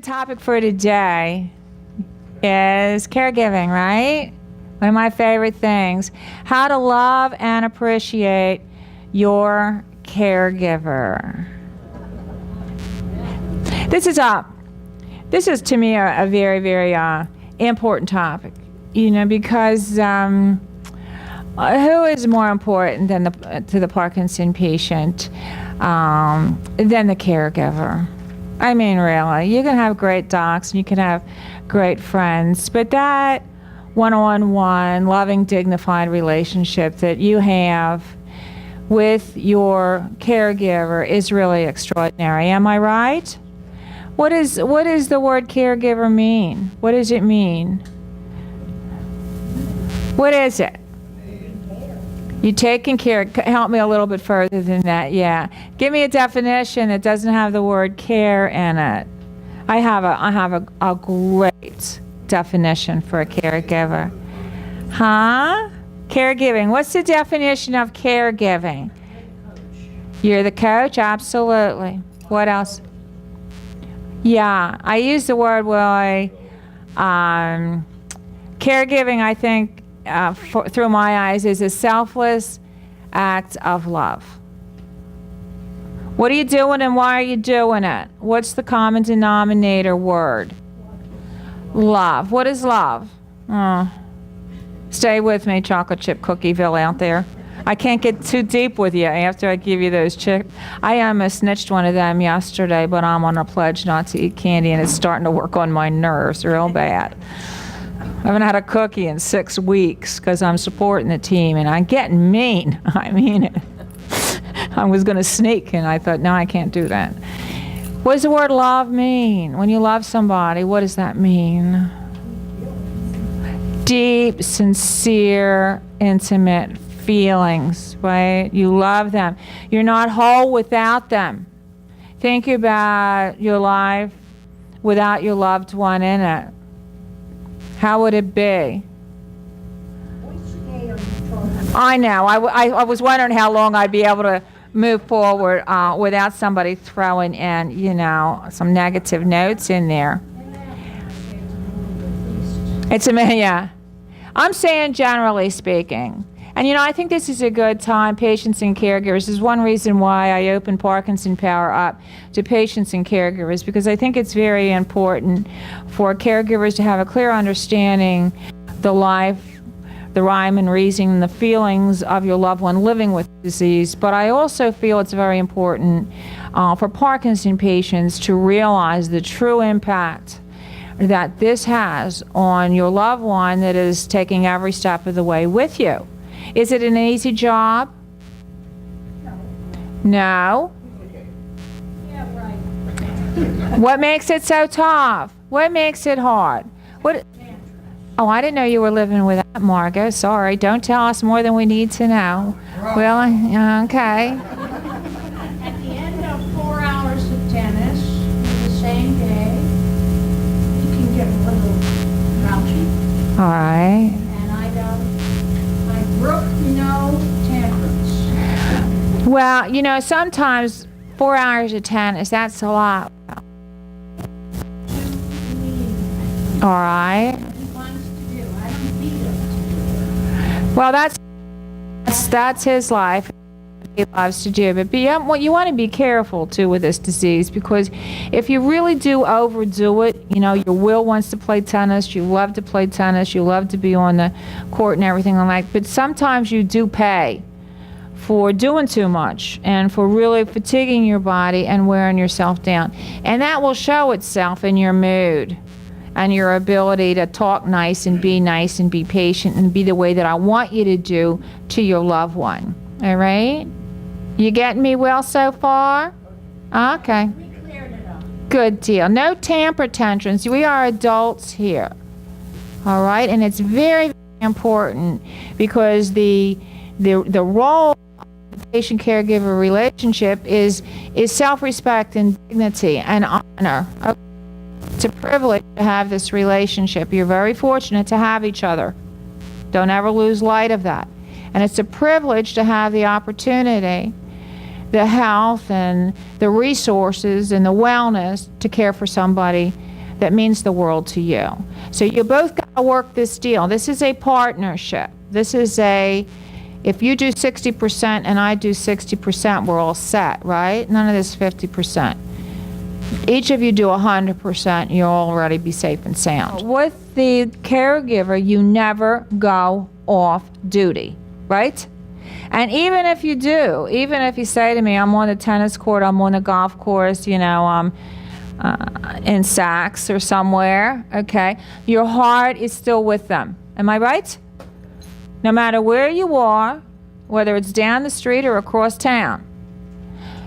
topic for today is caregiving, right? One of my favorite things. How to love and appreciate your caregiver. This is to me a very, very important topic, because who is more important than to the Parkinson patient than the caregiver? I mean, really, you can have great docs and you can have great friends, but that one-on-one, loving, dignified relationship that you have with your caregiver is really extraordinary. Am I right? What does the word caregiver mean? What does it mean? What is it? You taking care. Help me a little bit further than that. Yeah, give me a definition that doesn't have the word care in it. I have a great definition for a caregiver. Huh? Caregiving. What's the definition of caregiving? You're the coach. Absolutely. What else? Yeah, I use the word Willie. Caregiving, I think, through my eyes, is a selfless act of love. What are you doing and why are you doing it? What's the common denominator word? Love. What is love? Stay with me, chocolate chip cookieville out there. I can't get too deep with you after I give you those chips. I almost snitched one of them yesterday, but I'm on a pledge not to eat candy, and it's starting to work on my nerves real bad. I haven't had a cookie in 6 weeks because I'm supporting the team, and I'm getting mean. I mean it. I was going to sneak, and I thought, no, I can't do that. What does the word love mean? When you love somebody, what does that mean? Deep, sincere, intimate feelings, right? You love them. You're not whole without them. Think about your life without your loved one in it. How would it be? I know. I was wondering how long I'd be able to move forward without somebody throwing in, some negative notes in there. Yeah. I'm saying generally speaking. And I think this is a good time, patients and caregivers. This is one reason why I opened Parkinson Power up to patients and caregivers, because I think it's very important for caregivers to have a clear understanding the life, the rhyme and reason, the feelings of your loved one living with disease. But I also feel it's very important for Parkinson patients to realize the true impact that this has on your loved one that is taking every step of the way with you. Is it an easy job? No? Yeah, right. What makes it so tough? What makes it hard? Oh, I didn't know you were living with that, Margot. Sorry. Don't tell us more than we need to know. Well, okay. At the end of 4 hours of tennis, the same day, you can get a little grouchy. All right. Brooke, no tantrums. Well, sometimes 4 hours of tennis, that's a lot. All right. He wants to do. I don't beat him to do it. Well, that's his life. He loves to do, but you want to be careful too with this disease, because if you really do overdo it, your will wants to play tennis, you love to play tennis, you love to be on the court and everything like that, but sometimes you do pay for doing too much and for really fatiguing your body and wearing yourself down, and that will show itself in your mood and your ability to talk nice and be patient and be the way that I want you to do to your loved one. All right? You getting me well so far? Okay. We cleared it up. Good deal. No temper tantrums. We are adults here. All right? And it's very, very important, because the role of the patient-caregiver relationship is self-respect and dignity and honor. It's a privilege to have this relationship. You're very fortunate to have each other. Don't ever lose light of that. And it's a privilege to have the opportunity, the health and the resources and the wellness to care for somebody that means the world to you. So you both got to work this deal. This is a partnership. This is if you do 60% and I do 60%, we're all set, right? None of this 50%. Each of you do 100%, you'll already be safe and sound. With the caregiver, you never go off duty, right? And even if you do, even if you say to me, I'm on the tennis court, I'm on the golf course, you know, I'm in Saks or somewhere, okay, your heart is still with them. Am I right? No matter where you are, whether it's down the street or across town,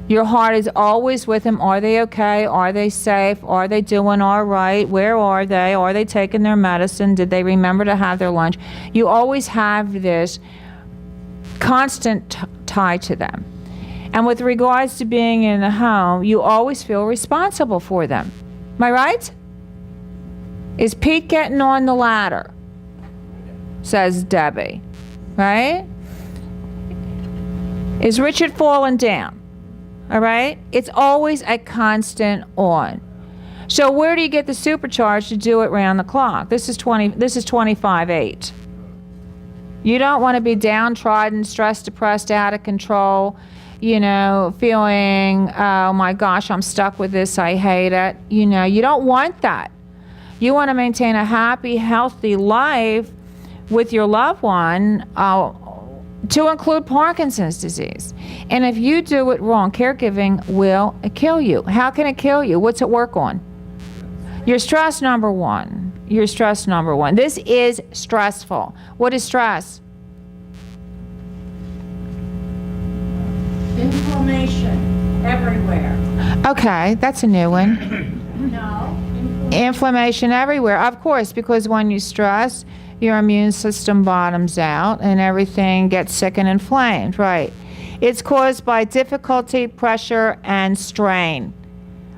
your heart is always with them. Are they okay? Are they safe? Are they doing all right? Where are they? Are they taking their medicine? Did they remember to have their lunch? You always have this constant tie to them. And with regards to being in the home, you always feel responsible for them. Am I right? Is Pete getting on the ladder? Says Debbie. Right? Is Richard falling down? All right? It's always a constant on. So where do you get the supercharge to do it round the clock? This is 25/8. You don't want to be downtrodden, stressed, depressed, out of control, you know, feeling, oh my gosh, I'm stuck with this, I hate it. You know, you don't want that. You want to maintain a happy, healthy life with your loved one, to include Parkinson's disease. And if you do it wrong, caregiving will kill you. How can it kill you? What's it work on? Your stress, number one. Your stress, number one. This is stressful. What is stress? Inflammation everywhere. Okay, that's a new one. No. Inflammation everywhere. Of course, because when you stress, your immune system bottoms out and everything gets sick and inflamed, right? It's caused by difficulty, pressure, and strain.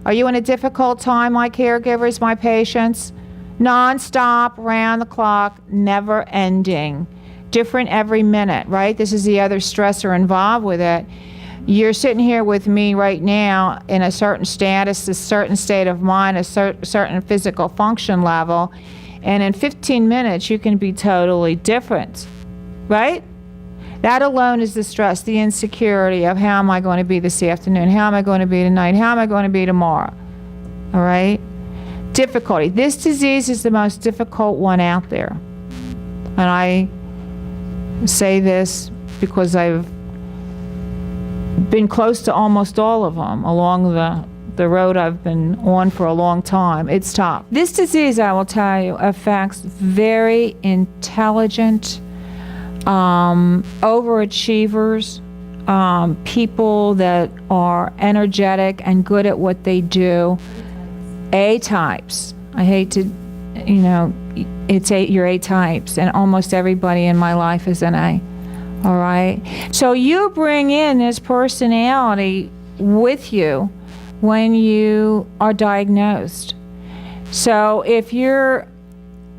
Are you in a difficult time, my caregivers, my patients? Non-stop, round the clock, never ending. Different every minute, right? This is the other stressor involved with it. You're sitting here with me right now in a certain status, a certain state of mind, a certain physical function level, and in 15 minutes you can be totally different, right? That alone is the stress, the insecurity of how am I going to be this afternoon, how am I going to be tonight, how am I going to be tomorrow, all right? Difficulty. This disease is the most difficult one out there. And I say this because I've been close to almost all of them along the road I've been on for a long time. It's tough. This disease, I will tell you, affects very intelligent, overachievers, people that are energetic and good at what they do. A-types. I hate to, you know, you're A-types, and almost everybody in my life is an A. All right? So you bring in this personality with you when you are diagnosed. So if you're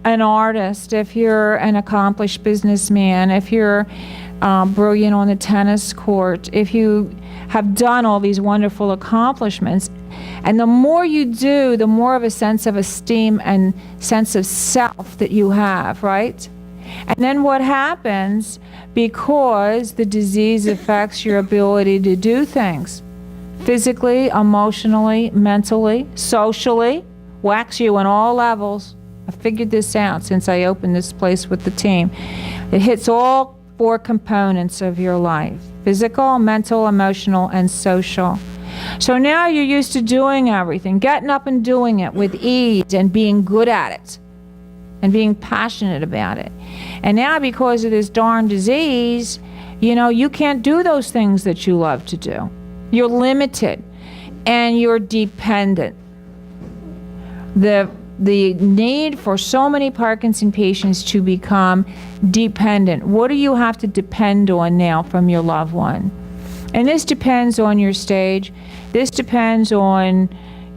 an artist, if you're an accomplished businessman, if you're brilliant on the tennis court, if you have done all these wonderful accomplishments, and the more you do, the more of a sense of esteem and sense of self that you have, right? And then what happens, because the disease affects your ability to do things, physically, emotionally, mentally, socially, whacks you on all levels. I figured this out since I opened this place with the team. It hits all 4 components of your life: physical, mental, emotional, and social. So now you're used to doing everything, getting up and doing it with ease and being good at it and being passionate about it. And now because of this darn disease, you know, you can't do those things that you love to do. You're limited and you're dependent. The need for so many Parkinson patients to become dependent. What do you have to depend on now from your loved one? And this depends on your stage. This depends on,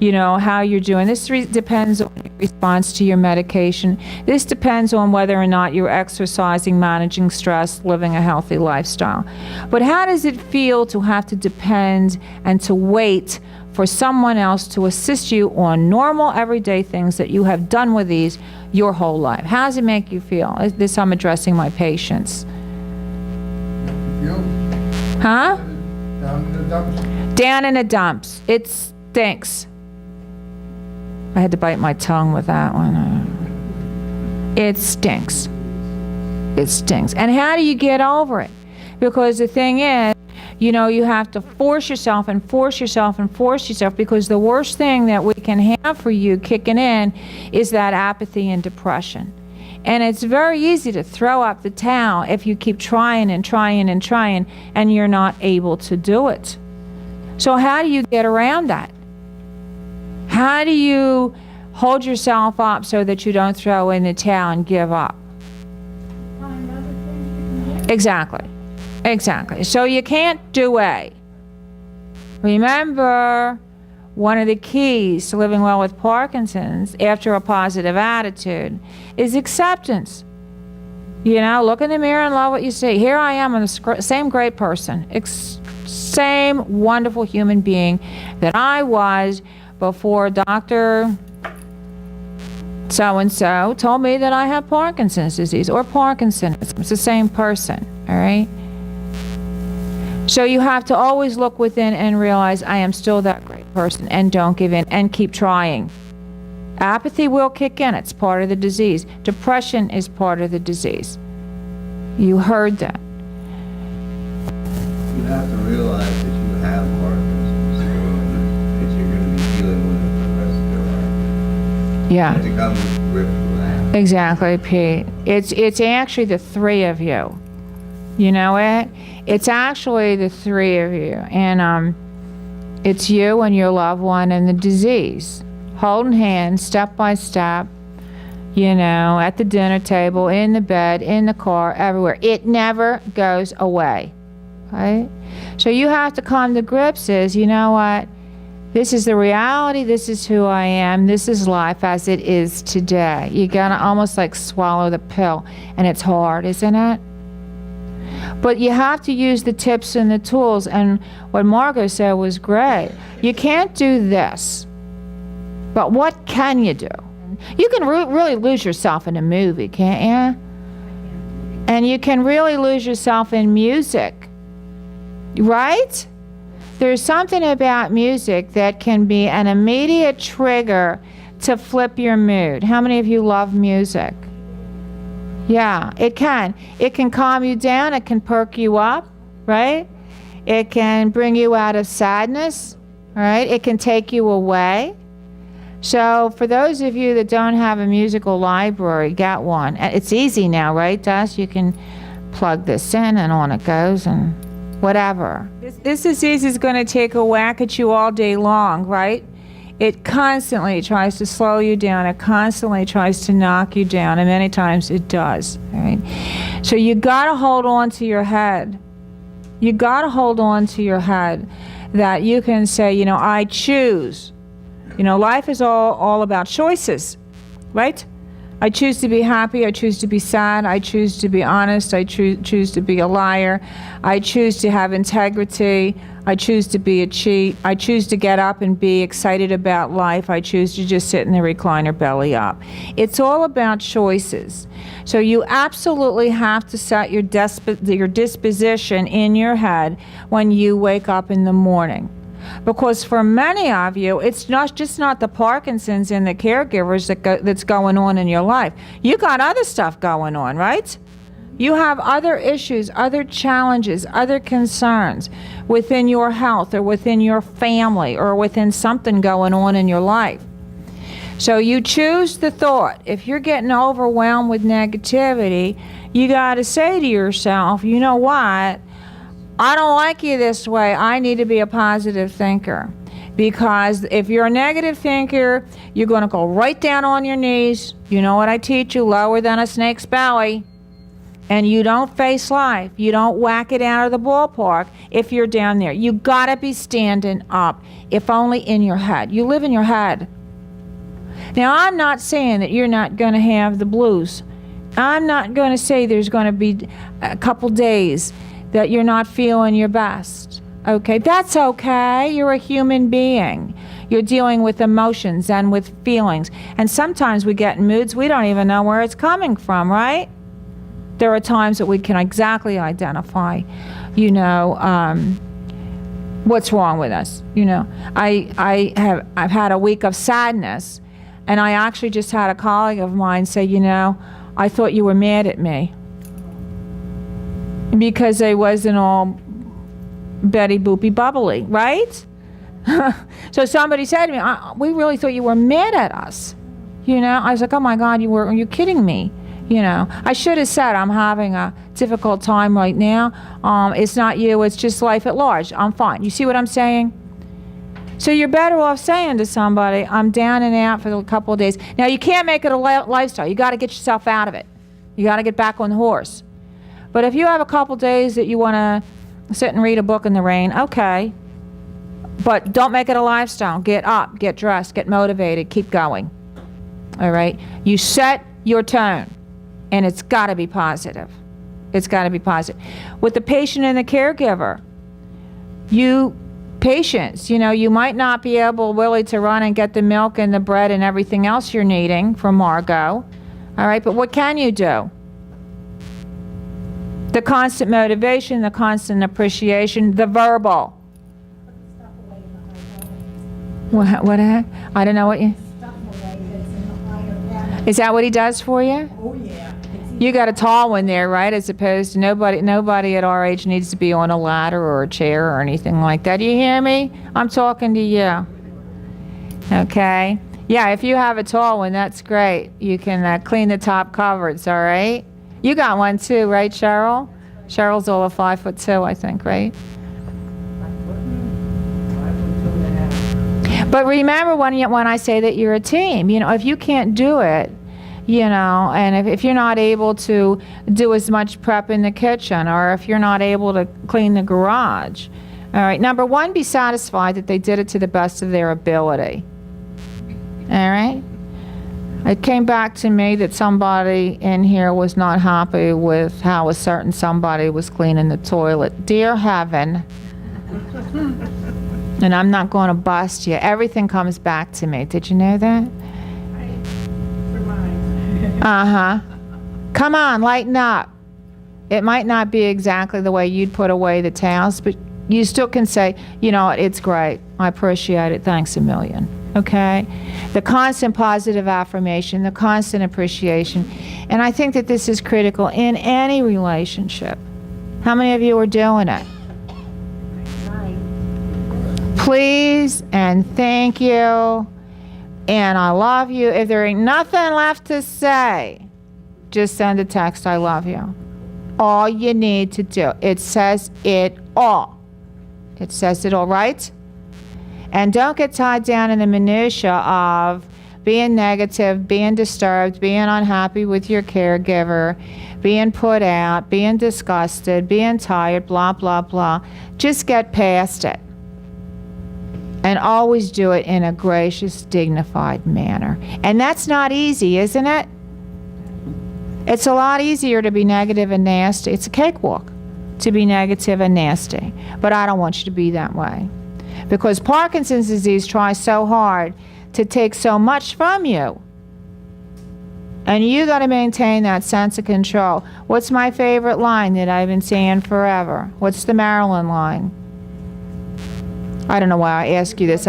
how you're doing. This depends on your response to your medication. This depends on whether or not you're exercising, managing stress, living a healthy lifestyle. But how does it feel to have to depend and to wait for someone else to assist you on normal, everyday things that you have done with these your whole life? How does it make you feel? This I'm addressing my patients. Huh? Down in the dumps. Down in the dumps. It stinks. I had to bite my tongue with that one. It stinks. It stinks. And how do you get over it? Because the thing is, you have to force yourself and force yourself and force yourself, because the worst thing that we can have for you kicking in is that apathy and depression. And it's very easy to throw up the towel if you keep trying and trying and trying and you're not able to do it. So how do you get around that? How do you hold yourself up so that you don't throw in the towel and give up? Find other things you can do. Exactly. So you can't do A. Remember, one of the keys to living well with Parkinson's after a positive attitude is acceptance. Look in the mirror and love what you see. Here I am, I'm the same great person, same wonderful human being that I was before Dr. So-and-so told me that I have Parkinson's disease or Parkinsonism. It's the same person, all right? So you have to always look within and realize I am still that great person, and don't give in and keep trying. Apathy will kick in. It's part of the disease. Depression is part of the disease. You heard that. You have to realize that you have Parkinson's, that you're going to be dealing with it for the rest of your life. Yeah. You have to come to grips with that. Exactly, Pete. It's actually the three of you. You know it? It's actually the three of you. And it's you and your loved one and the disease. Holding hands, step by step, at the dinner table, in the bed, in the car, everywhere. It never goes away, right? So you have to come to grips is, you know what? This is the reality. This is who I am. This is life as it is today. You gotta almost like swallow the pill. And it's hard, isn't it? But you have to use the tips and the tools. And what Margot said was great. You can't do this. But what can you do? You can really lose yourself in a movie, can't you? And you can really lose yourself in music, right? There's something about music that can be an immediate trigger to flip your mood. How many of you love music? Yeah, it can. It can calm you down. It can perk you up, right? It can bring you out of sadness, right? It can take you away. So for those of you that don't have a musical library, get one. It's easy now, right, Dust? You can plug this in and on it goes and whatever. This disease is going to take a whack at you all day long, right? It constantly tries to slow you down. It constantly tries to knock you down, and many times it does, right? So you got to hold on to your head. You got to hold on to your head that you can say, I choose. Life is all about choices, right? I choose to be happy. I choose to be sad. I choose to be honest. I choose to be a liar. I choose to have integrity. I choose to be a cheat. I choose to get up and be excited about life. I choose to just sit in the recliner belly up. It's all about choices. So you absolutely have to set your disposition in your head when you wake up in the morning. Because for many of you, it's not the Parkinson's and the caregivers that's going on in your life. You got other stuff going on, right? You have other issues, other challenges, other concerns within your health or within your family or within something going on in your life. So you choose the thought. If you're getting overwhelmed with negativity, you got to say to yourself, you know what? I don't like you this way. I need to be a positive thinker. Because if you're a negative thinker, you're going to go right down on your knees. You know what I teach you? Lower than a snake's belly. and you don't face life, you don't whack it out of the ballpark if you're down there. You gotta be standing up, if only in your head. You live in your head. Now, I'm not saying that you're not gonna have the blues. I'm not gonna say there's gonna be a couple days that you're not feeling your best. Okay, that's okay. You're a human being. You're dealing with emotions and with feelings. And sometimes we get in moods we don't even know where it's coming from, right? There are times that we can exactly identify, what's wrong with us. I've had a week of sadness, and I actually just had a colleague of mine say, I thought you were mad at me because I wasn't all Betty Boopy bubbly, right? So somebody said to me, we really thought you were mad at us. I was like, oh my God, are you kidding me? I should have said I'm having a difficult time right now. It's not you, it's just life at large. I'm fine. You see what I'm saying? So you're better off saying to somebody, I'm down and out for a couple of days. Now, you can't make it a lifestyle. You got to get yourself out of it. You got to get back on the horse. But if you have a couple days that you want to sit and read a book in the rain, okay. But don't make it a lifestyle. Get up, get dressed, get motivated, keep going. All right? You set your tone, and it's got to be positive. It's got to be positive. With the patient and the caregiver, patience, you might not be able really to run and get the milk and the bread and everything else you're needing from Margot. All right, but what can you do? The constant motivation, the constant appreciation, the verbal. What the heck? I don't know what you... Is that what he does for you? Oh, yeah. You got a tall one there, right? As opposed to nobody at our age needs to be on a ladder or a chair or anything like that. Do you hear me? I'm talking to you. Okay? Yeah, if you have a tall one, that's great. You can clean the top cupboards, all right? You got one too, right, Cheryl? Cheryl's all of 5'2", I think, right? But remember when I say that you're a team, if you can't do it, and if you're not able to do as much prep in the kitchen, or if you're not able to clean the garage, all right, number one, be satisfied that they did it to the best of their ability. All right? It came back to me that somebody in here was not happy with how a certain somebody was cleaning the toilet. Dear heaven, and I'm not going to bust you. Everything comes back to me. Did you know that? Uh-huh. Come on, lighten up. It might not be exactly the way you'd put away the towels, but you still can say, it's great. I appreciate it. Thanks a million. Okay? The constant positive affirmation, the constant appreciation. And I think that this is critical in any relationship. How many of you are doing it? Please and thank you. And I love you. If there ain't nothing left to say, just send a text, I love you. All you need to do. It says it all. It says it all, right? And don't get tied down in the minutia of being negative, being disturbed, being unhappy with your caregiver, being put out, being disgusted, being tired, blah, blah, blah. Just get past it. And always do it in a gracious, dignified manner. And that's not easy, isn't it? It's a lot easier to be negative and nasty. It's a cakewalk to be negative and nasty. But I don't want you to be that way. Because Parkinson's disease tries so hard to take so much from you. And you got to maintain that sense of control. What's my favorite line that I've been saying forever? What's the Marilyn line? I don't know why I ask you this.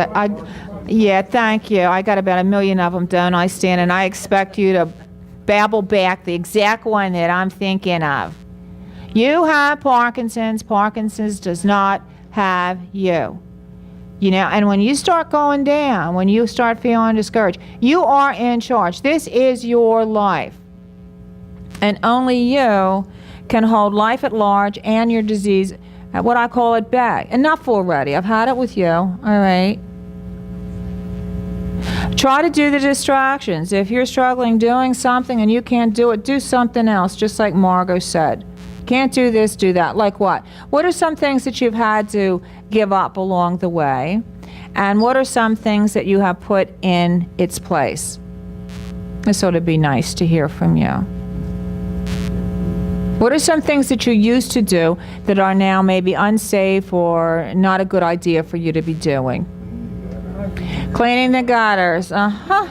Yeah, thank you. I got about 1 million of them, don't I, Stan? And I expect you to babble back the exact one that I'm thinking of. You have Parkinson's. Parkinson's does not have you. And when you start going down, when you start feeling discouraged, you are in charge. This is your life. And only you can hold life at large and your disease at what I call it back. Enough already. I've had it with you. All right. Try to do the distractions. If you're struggling doing something and you can't do it, do something else, just like Margot said. Can't do this, do that. Like what? What are some things that you've had to give up along the way? And what are some things that you have put in its place? This ought to be nice to hear from you. What are some things that you used to do that are now maybe unsafe or not a good idea for you to be doing? Cleaning the gutters. Uh-huh.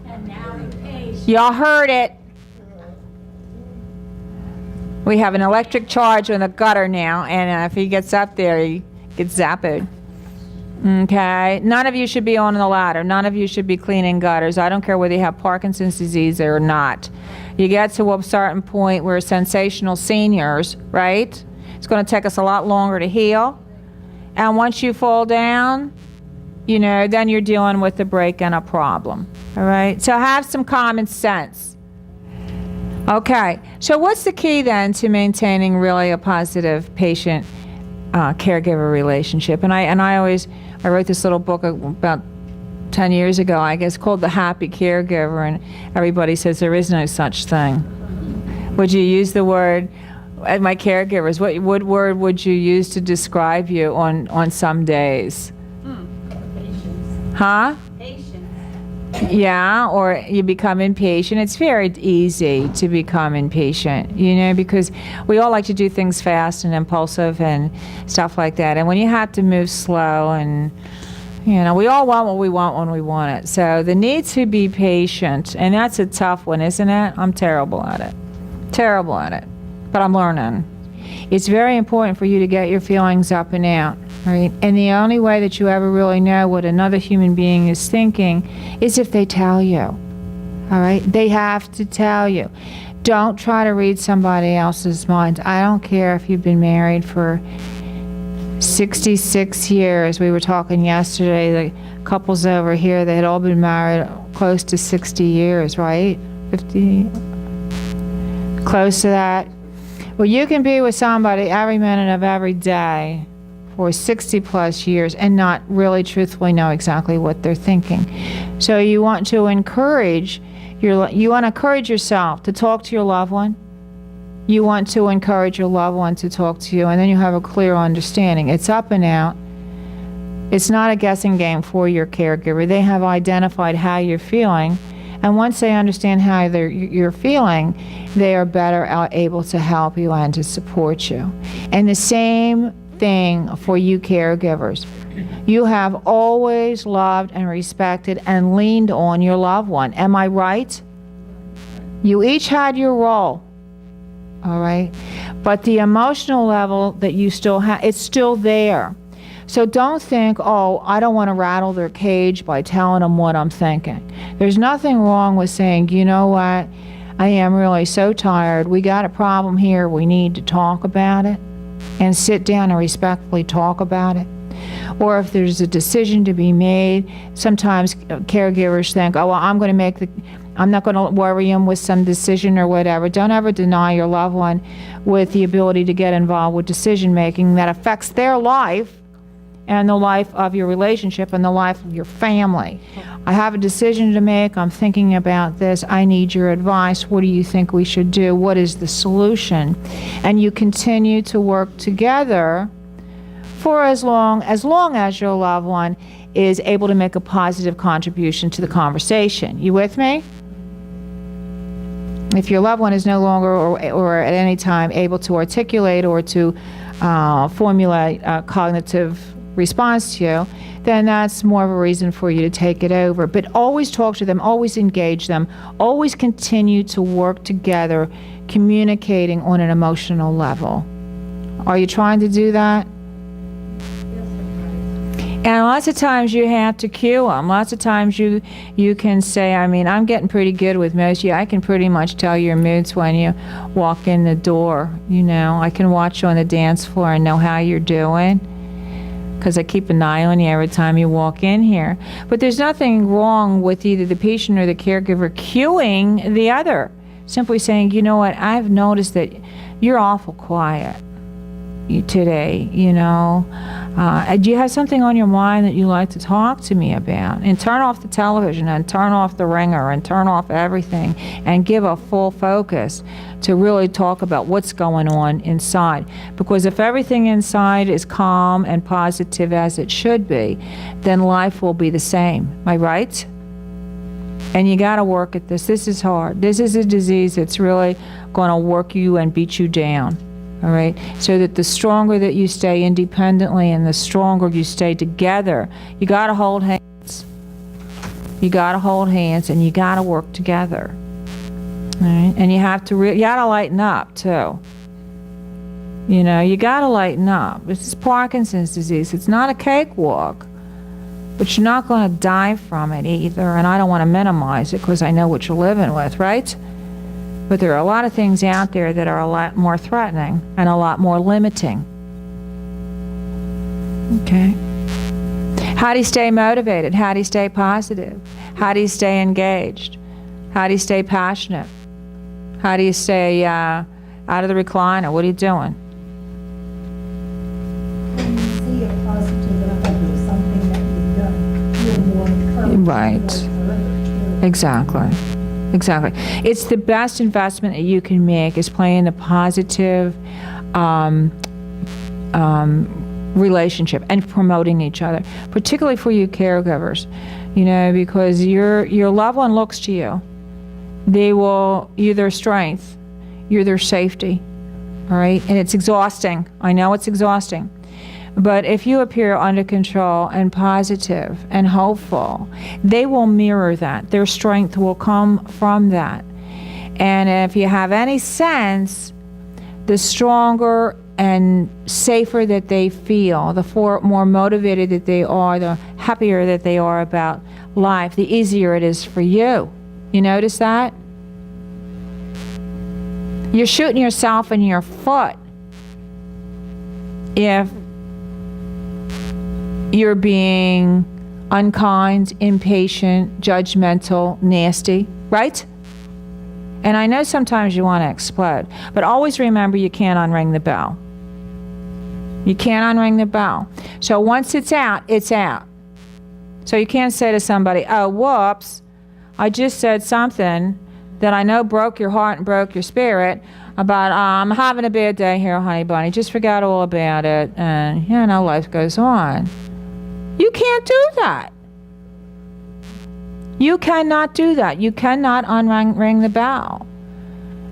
And now he pays. Y'all heard it. We have an electric charge on the gutter now, and if he gets up there, he gets zapped. Okay? None of you should be on the ladder. None of you should be cleaning gutters. I don't care whether you have Parkinson's disease or not. You get to a certain point where sensational seniors, right? It's going to take us a lot longer to heal. And once you fall down, you know, then you're dealing with a break and a problem. All right? So have some common sense. Okay. So what's the key then to maintaining really a positive patient caregiver relationship? And I wrote this little book about 10 years ago, I guess, called The Happy Caregiver, and everybody says there is no such thing. Would you use the word, my caregivers, what word would you use to describe you on some days? Patience. Huh? Patience. Yeah, or you become impatient. It's very easy to become impatient, you know, because we all like to do things fast and impulsive and stuff like that. And when you have to move slow and, you know, we all want what we want when we want it. So the need to be patient, and that's a tough one, isn't it? I'm terrible at it. Terrible at it. But I'm learning. It's very important for you to get your feelings up and out, right? And the only way that you ever really know what another human being is thinking is if they tell you, all right? They have to tell you. Don't try to read somebody else's mind. I don't care if you've been married for 66 years. We were talking yesterday, the couples over here, they had all been married close to 60 years, right? 50? Close to that. Well, you can be with somebody every minute of every day for 60 plus years and not really truthfully know exactly what they're thinking. So you want to encourage yourself to talk to your loved one. You want to encourage your loved one to talk to you, and then you have a clear understanding. It's up and out. It's not a guessing game for your caregiver. They have identified how you're feeling, and once they understand how you're feeling, they are better able to help you and to support you. And the same thing for you caregivers. You have always loved and respected and leaned on your loved one. Am I right? You each had your role. All right? But the emotional level that you still have, it's still there. So don't think, oh, I don't want to rattle their cage by telling them what I'm thinking. There's nothing wrong with saying, you know what, I am really so tired. We got a problem here. We need to talk about it. And sit down and respectfully talk about it. Or if there's a decision to be made, sometimes caregivers think, oh, well, I'm not going to worry them with some decision or whatever. Don't ever deny your loved one with the ability to get involved with decision making that affects their life and the life of your relationship and the life of your family. I have a decision to make. I'm thinking about this. I need your advice. What do you think we should do? What is the solution? And you continue to work together for as long as your loved one is able to make a positive contribution to the conversation. You with me? If your loved one is no longer or at any time able to articulate or to formulate a cognitive response to you, then that's more of a reason for you to take it over. But always talk to them, always engage them, always continue to work together, communicating on an emotional level. Are you trying to do that? And lots of times you have to cue them. Lots of times you can say, I mean, I'm getting pretty good with most of you. I can pretty much tell your moods when you walk in the door. You know, I can watch you on the dance floor and know how you're doing, because I keep an eye on you every time you walk in here. But there's nothing wrong with either the patient or the caregiver cueing the other. Simply saying, you know what, I've noticed that you're awful quiet today, you know. Do you have something on your mind that you like to talk to me about? And turn off the television and turn off the ringer and turn off everything and give a full focus to really talk about what's going on inside. Because if everything inside is calm and positive as it should be, then life will be the same. Am I right? And you got to work at this. This is hard. This is a disease that's really going to work you and beat you down. All right? So that the stronger that you stay independently and the stronger you stay together, you got to hold hands. You got to hold hands and you got to work together. All right? And you have to you got to lighten up too. You know, you got to lighten up. This is Parkinson's disease. It's not a cakewalk. But you're not going to die from it either, and I don't want to minimize it because I know what you're living with, right? But there are a lot of things out there that are a lot more threatening and a lot more limiting. Okay. How do you stay motivated? How do you stay positive? How do you stay engaged? How do you stay passionate? How do you stay out of the recliner? What are you doing? When you see a positive effect of something that you've done, you're more encouraged. Right. Further. Exactly. Exactly. It's the best investment that you can make is playing the positive relationship and promoting each other, particularly for you caregivers, you know, because your loved one looks to you. You're their strength, you're their safety, all right? And it's exhausting. I know it's exhausting. But if you appear under control and positive and hopeful, they will mirror that. Their strength will come from that. And if you have any sense, the stronger and safer that they feel, the more motivated that they are, the happier that they are about life, the easier it is for you. You notice that? You're shooting yourself in your foot if you're being unkind, impatient, judgmental, nasty, right? And I know sometimes you want to explode, but always remember you can't unring the bell. You can't unring the bell. So once it's out, it's out. So you can't say to somebody, oh, whoops, I just said something that I know broke your heart and broke your spirit about, I'm having a bad day here, honey bunny. Just forget all about it. And, you know, life goes on. You can't do that. You cannot do that. You cannot unring the bell.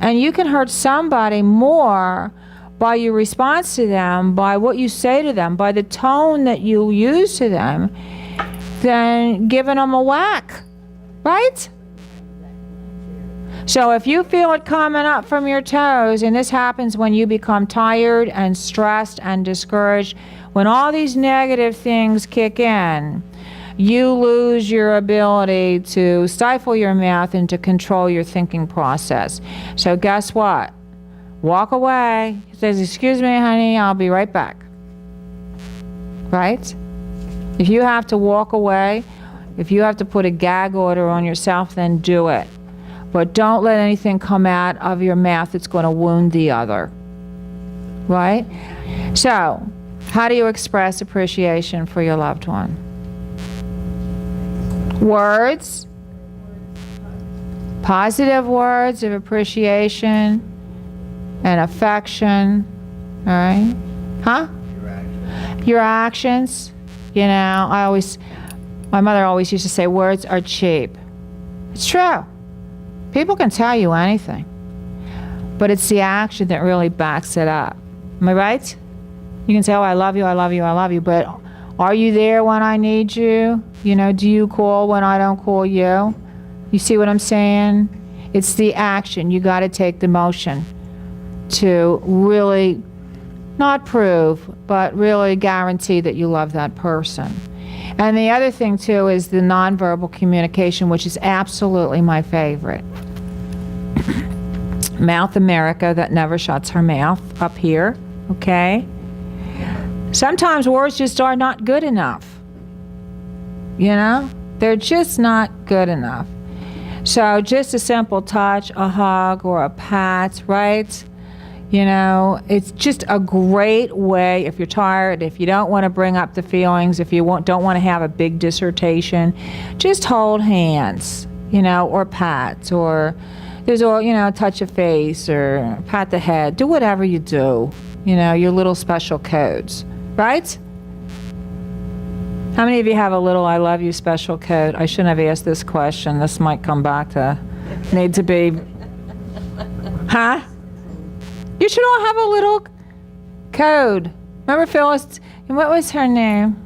And you can hurt somebody more by your response to them, by what you say to them, by the tone that you use to them, than giving them a whack, right? So if you feel it coming up from your toes, and this happens when you become tired and stressed and discouraged, when all these negative things kick in, you lose your ability to stifle your mouth and to control your thinking process. So guess what? Walk away. He says, excuse me, honey, I'll be right back. Right? If you have to walk away, if you have to put a gag order on yourself, then do it. But don't let anything come out of your mouth that's going to wound the other. Right? So, how do you express appreciation for your loved one? Words, positive words of appreciation and affection, all right? Huh? Your actions. You know, my mother always used to say, words are cheap. It's true. People can tell you anything, but it's the action that really backs it up. Am I right? You can say, oh, I love you, I love you, I love you, but are you there when I need you? You know, do you call when I don't call you? You see what I'm saying? It's the action. You got to take the motion to really not prove, but really guarantee that you love that person. And the other thing, too, is the nonverbal communication, which is absolutely my favorite. Mouth America that never shuts her mouth up here, okay? Sometimes words just are not good enough. You know? They're just not good enough. So just a simple touch, a hug, or a pat, right? You know, it's just a great way if you're tired, if you don't want to bring up the feelings, if you don't want to have a big dissertation, just hold hands, you know, or pat, or there's all, you know, touch a face or pat the head. Do whatever you do, you know, your little special codes, right? How many of you have a little I love you special code? I shouldn't have asked this question. This might come back to need to be, huh? You should all have a little code. Remember Phyllis, what was her name?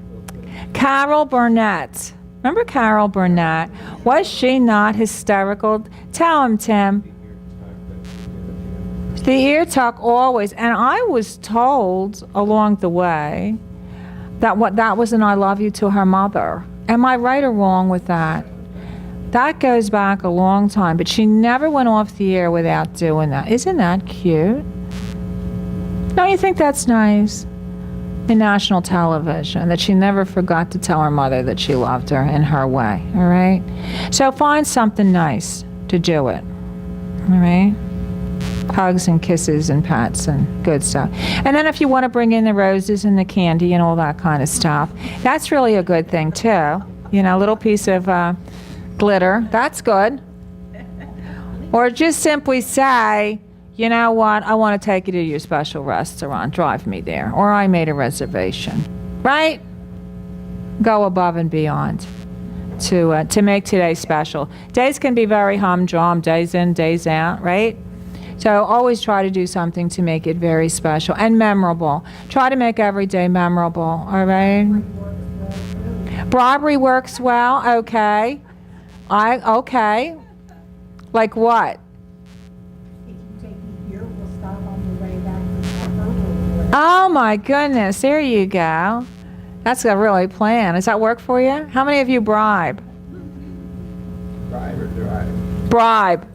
Carol Burnett. Remember Carol Burnett? Was she not hysterical? Tell him, Tim. The ear tuck always. And I was told along the way that that was an I love you to her mother. Am I right or wrong with that? That goes back a long time, but she never went off the air without doing that. Isn't that cute? Don't you think that's nice? In national television, that she never forgot to tell her mother that she loved her in her way, all right? So find something nice to do it, all right? Hugs and kisses and pats and good stuff. And then if you want to bring in the roses and the candy and all that kind of stuff, that's really a good thing too. You know, a little piece of glitter, that's good. Or just simply say, you know what, I want to take you to your special restaurant. Drive me there. Or I made a reservation. Right? Go above and beyond to make today special. Days can be very humdrum, days in, days out, right? So always try to do something to make it very special and memorable. Try to make every day memorable, all right? Bribery works well, okay. Okay. Like what? Oh my goodness, there you go. That's a really plan. Does that work for you? How many of you bribe? Bribe or drive? Bribe.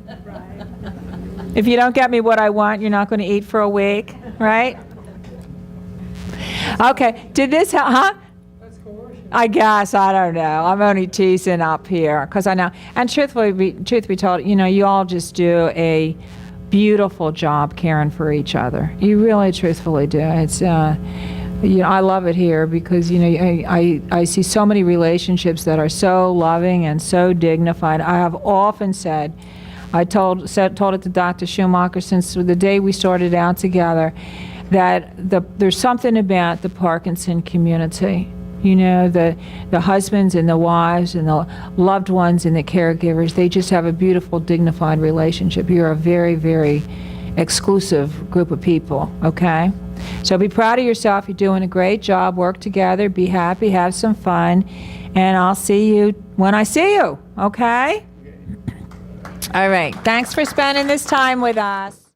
If you don't get me what I want, you're not going to eat for a week, right? Okay, did this help, huh? I guess, I don't know. I'm only teasing up here, because I know. And truth be told, you know, you all just do a beautiful job caring for each other. You really truthfully do. It's, you know, I love it here because, you know, I see so many relationships that are so loving and so dignified. I have often said, I told it to Dr. Schumacher since the day we started out together, that there's something about the Parkinson community. You know, the husbands and the wives and the loved ones and the caregivers, they just have a beautiful, dignified relationship. You're a very, very exclusive group of people, okay? So be proud of yourself. You're doing a great job. Work together. Be happy. Have some fun. And I'll see you when I see you, okay? All right. Thanks for spending this time with us.